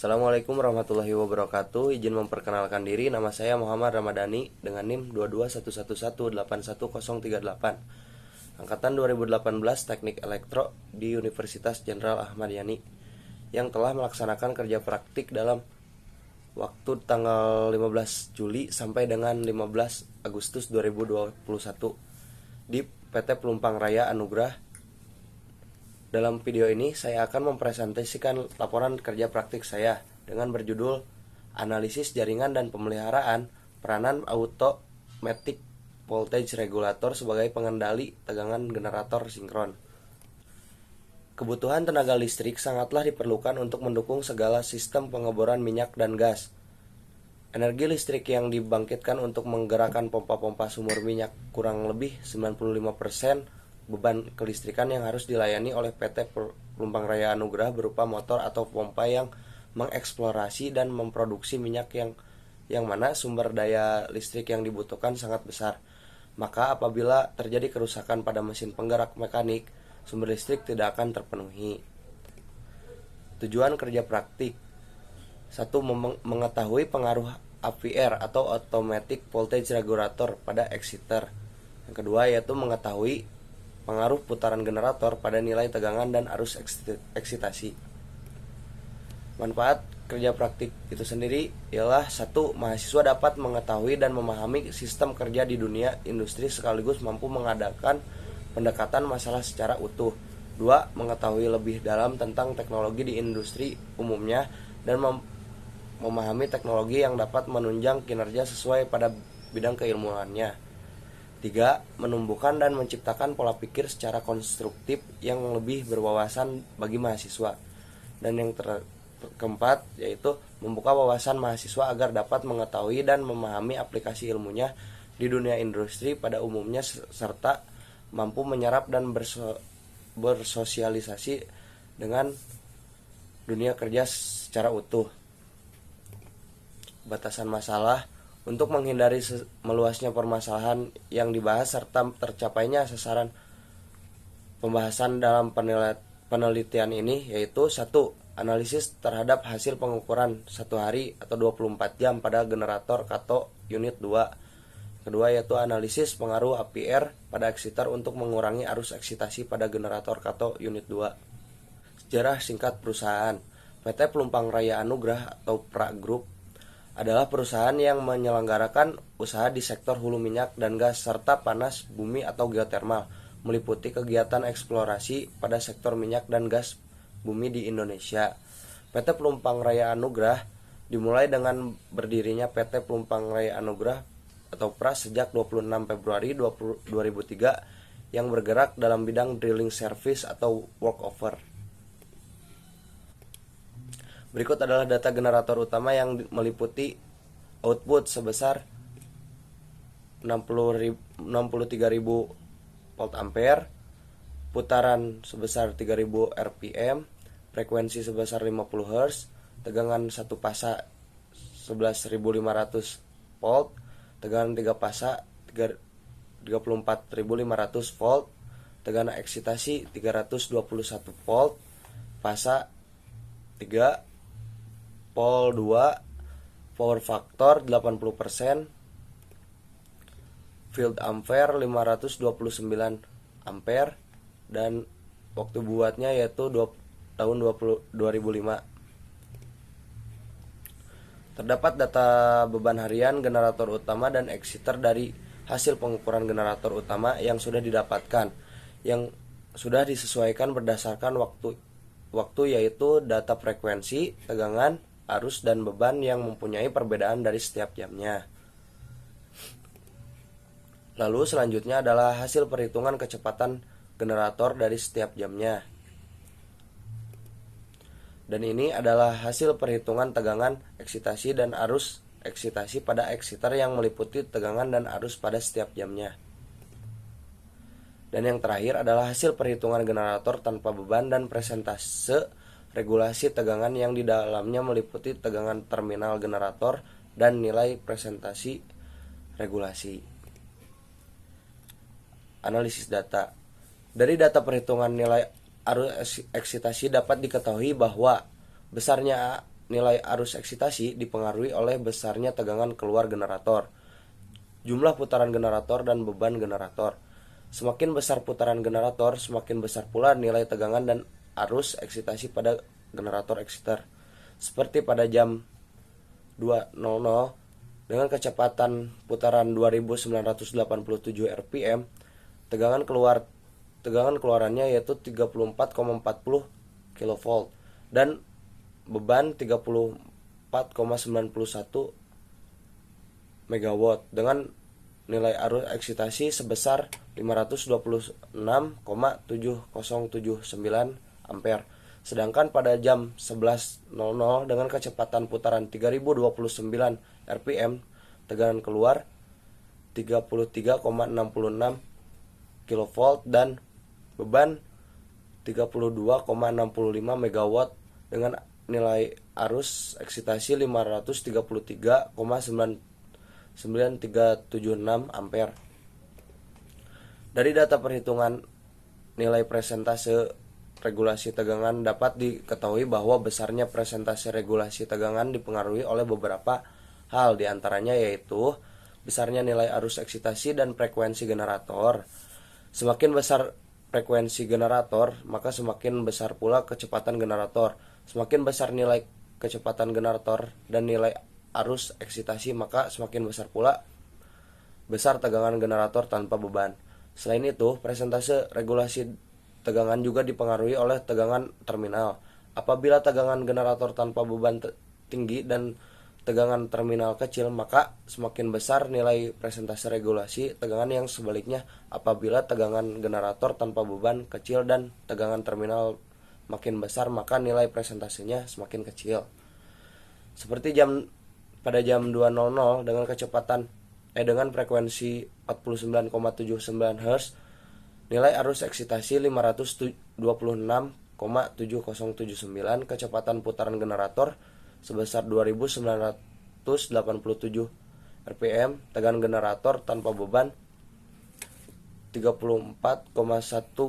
Assalamualaikum warahmatullahi wabarakatuh. Izin memperkenalkan diri, nama saya Muhammad Ramadhani dengan NIM 22111818038. Angkatan 2018 Teknik Elektro di Universitas Jenderal Ahmad Yani yang telah melaksanakan kerja praktik dalam waktu tanggal 15 Juli sampai dengan 15 Agustus 2021 di PT Pelumpang Raya Anugrah. Dalam video ini saya akan mempresentasikan laporan kerja praktik saya dengan berjudul Analisis Jaringan dan Pemeliharaan Peranan Automatic Voltage Regulator sebagai pengendali tegangan generator sinkron. Kebutuhan tenaga listrik sangatlah diperlukan untuk mendukung segala sistem pengeboran minyak dan gas. Energi listrik yang dibangkitkan untuk menggerakkan pompa-pompa sumur minyak kurang lebih 95% beban kelistrikan yang harus dilayani oleh PT Pelumpang Raya Anugrah berupa motor atau pompa yang mengeksplorasi dan memproduksi minyak yang mana sumber daya listrik yang dibutuhkan sangat besar. Maka apabila terjadi kerusakan pada mesin penggerak mekanik, sumber listrik tidak akan terpenuhi. Tujuan kerja praktik: 1. Mengetahui pengaruh AVR atau Automatic Voltage Regulator pada exciter. Yang kedua yaitu mengetahui pengaruh putaran generator pada nilai tegangan dan arus eksitasi. Manfaat kerja praktik itu sendiri ialah 1. Mahasiswa dapat mengetahui dan memahami sistem kerja di dunia industri sekaligus mampu mengadakan pendekatan masalah secara utuh. 2. Mengetahui lebih dalam tentang teknologi di industri umumnya dan memahami teknologi yang dapat menunjang kinerja sesuai pada bidang keilmuannya. 3. Menumbuhkan dan menciptakan pola pikir secara konstruktif yang lebih berwawasan bagi mahasiswa. Dan yang keempat yaitu membuka wawasan mahasiswa agar dapat mengetahui dan memahami aplikasi ilmunya di dunia industri pada umumnya serta mampu menyerap dan bersosialisasi dengan dunia kerja secara utuh. Batasan masalah: untuk menghindari meluasnya permasalahan yang dibahas serta tercapainya sasaran pembahasan dalam penelitian ini yaitu 1. Analisis terhadap hasil pengukuran 1 hari atau 24 jam pada generator kato unit 2. Kedua yaitu analisis pengaruh AVR pada exciter untuk mengurangi arus eksitasi pada generator kato unit 2. Sejarah singkat perusahaan. PT Pelumpang Raya Anugrah atau PRA Group adalah perusahaan yang menyelenggarakan usaha di sektor hulu minyak dan gas serta panas bumi atau geotermal, meliputi kegiatan eksplorasi pada sektor minyak dan gas bumi di Indonesia. PT Pelumpang Raya Anugrah dimulai dengan berdirinya PT Pelumpang Raya Anugrah atau PRA sejak 26 Februari 2003 yang bergerak dalam bidang drilling service atau workover. Berikut adalah data generator utama yang meliputi output sebesar 63.000 volt ampere, putaran sebesar 3.000 rpm, frekuensi sebesar 50 Hz, tegangan 1 pasa 11.500 volt, tegangan 3 pasa 34.500 volt, tegangan eksitasi 321 volt, fasa 3, pol 2, power factor 80%, field ampere 529 ampere, dan waktu buatnya yaitu tahun 2005. Terdapat data beban harian generator utama dan exciter dari hasil pengukuran generator utama yang sudah didapatkan, yang sudah disesuaikan berdasarkan waktu yaitu data frekuensi, tegangan, arus, dan beban yang mempunyai perbedaan dari setiap jamnya. Lalu selanjutnya adalah hasil perhitungan kecepatan generator dari setiap jamnya. Dan ini adalah hasil perhitungan tegangan, eksitasi, dan arus eksitasi pada exciter yang meliputi tegangan dan arus pada setiap jamnya. Dan yang terakhir adalah hasil perhitungan generator tanpa beban dan presentase regulasi tegangan yang di dalamnya meliputi tegangan terminal generator dan nilai presentasi regulasi. Analisis data. Dari data perhitungan nilai arus eksitasi dapat diketahui bahwa besarnya nilai arus eksitasi dipengaruhi oleh besarnya tegangan keluar generator, jumlah putaran generator, dan beban generator. Semakin besar putaran generator, semakin besar pula nilai tegangan dan arus eksitasi pada generator exciter. Seperti pada jam 2.00 dengan kecepatan putaran 2987 rpm, tegangan keluarannya yaitu 34,40 kV dan beban 34,91 MW dengan nilai arus eksitasi sebesar 526,7079 ampere. Sedangkan pada jam 11.00 dengan kecepatan putaran 3029 rpm, tegangan keluar 33,66 kV dan beban 32,65 MW dengan nilai arus eksitasi 533,9376 ampere. Dari data perhitungan nilai presentase regulasi tegangan dapat diketahui bahwa besarnya presentase regulasi tegangan dipengaruhi oleh beberapa hal, diantaranya yaitu besarnya nilai arus eksitasi dan frekuensi generator. Semakin besar frekuensi generator, maka semakin besar pula kecepatan generator. Semakin besar nilai kecepatan generator dan nilai arus eksitasi, maka semakin besar pula tegangan generator tanpa beban. Selain itu, presentase regulasi tegangan juga dipengaruhi oleh tegangan terminal. Apabila tegangan generator tanpa beban tinggi dan tegangan terminal kecil, maka semakin besar nilai presentase regulasi tegangan. Yang sebaliknya, apabila tegangan generator tanpa beban kecil dan tegangan terminal makin besar, maka nilai presentasenya semakin kecil. Seperti pada jam 2.00 dengan dengan frekuensi 49,79 Hz, nilai arus eksitasi 526,7079, kecepatan putaran generator sebesar 2987 rpm, tegangan generator tanpa beban 34,1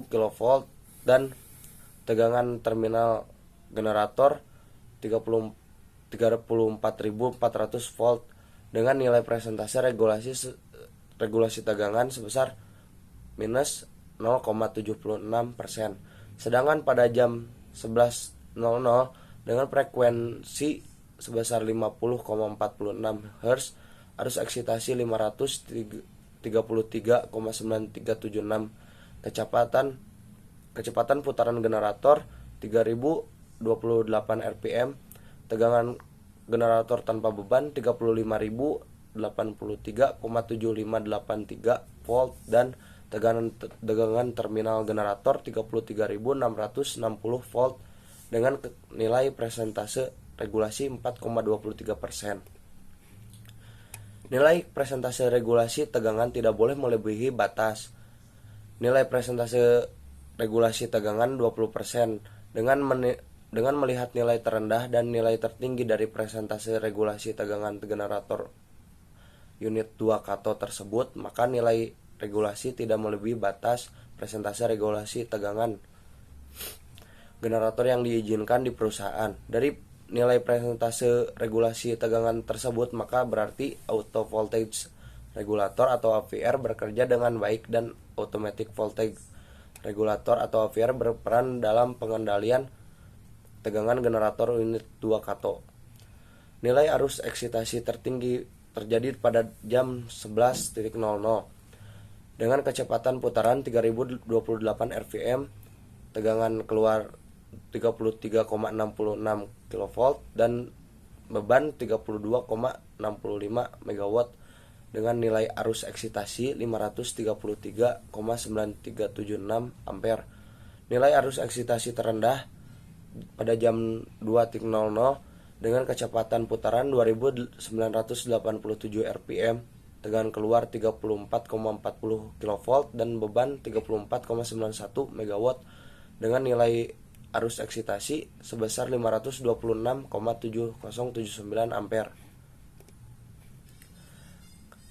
kV dan tegangan terminal generator 34.400 volt dengan nilai presentase regulasi tegangan sebesar minus 0,76%. Sedangkan pada jam 11.00 dengan frekuensi sebesar 50,46 Hz, arus eksitasi 533,9376, kecepatan putaran generator 3028 rpm, tegangan generator tanpa beban 35.083,7583 volt dan tegangan terminal generator 33.660 volt dengan nilai presentase regulasi 4,23%. Nilai presentase regulasi tegangan tidak boleh melebihi batas. Nilai presentase regulasi tegangan 20%. Dengan melihat nilai terendah dan nilai tertinggi dari presentase regulasi tegangan generator unit 2 kato tersebut, maka nilai regulasi tidak melebihi batas presentase regulasi tegangan generator yang diizinkan di perusahaan. Dari nilai presentase regulasi tegangan tersebut, maka berarti auto voltage regulator atau AVR bekerja dengan baik dan automatic voltage regulator atau AVR berperan dalam pengendalian tegangan generator unit 2 kato. Nilai arus eksitasi tertinggi terjadi pada jam 11.00 dengan kecepatan putaran 3028 rpm, tegangan keluar 33,66 kV dan beban 32,65 MW dengan nilai arus eksitasi 533,9376 ampere. Nilai arus eksitasi terendah pada jam 2.00 dengan kecepatan putaran 2987 rpm, tegangan keluar 34,40 kV dan beban 34,91 MW dengan nilai arus eksitasi sebesar 526,7079 ampere.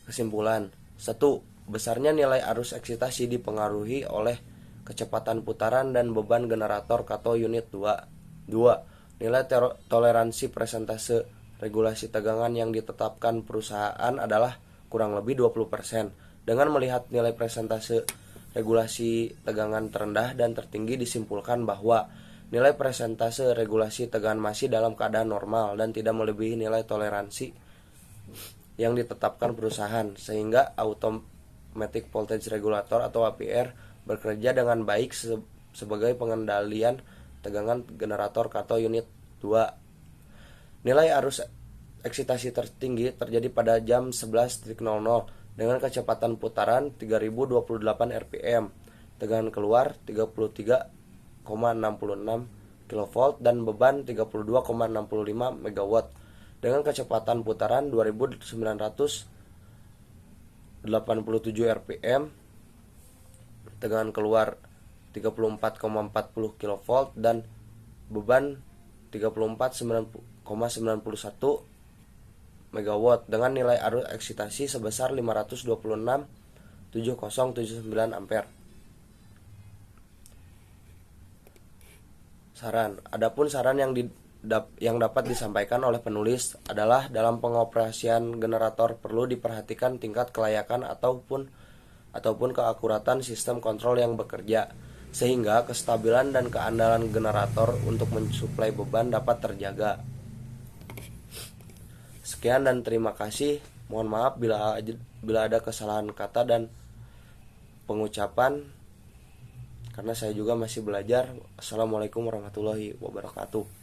Kesimpulan: 1. Besarnya nilai arus eksitasi dipengaruhi oleh kecepatan putaran dan beban generator kato unit 2. 2. Nilai toleransi persentase regulasi tegangan yang ditetapkan perusahaan adalah kurang lebih 20%. Dengan melihat nilai persentase regulasi tegangan terendah dan tertinggi, disimpulkan bahwa nilai persentase regulasi tegangan masih dalam keadaan normal dan tidak melebihi nilai toleransi yang ditetapkan perusahaan, sehingga automatic voltage regulator atau AVR bekerja dengan baik sebagai pengendalian tegangan generator atau unit 2. Nilai arus eksitasi tertinggi terjadi pada jam 11.00 dengan kecepatan putaran 3028 rpm, tegangan keluar 33,66 kV dan beban 32,65 MW dengan kecepatan putaran 2987 rpm, tegangan keluar 34,40 kV dan beban 34,91 MW dengan nilai arus eksitasi sebesar 526,7079 ampere. Saran. Adapun saran yang dapat disampaikan oleh penulis adalah dalam pengoperasian generator perlu diperhatikan tingkat kelayakan ataupun keakuratan sistem kontrol yang bekerja, sehingga kestabilan dan keandalan generator untuk mensuplai beban dapat terjaga. Sekian dan terima kasih. Mohon maaf bila ada kesalahan kata dan pengucapan, karena saya juga masih belajar. Assalamualaikum warahmatullahi wabarakatuh.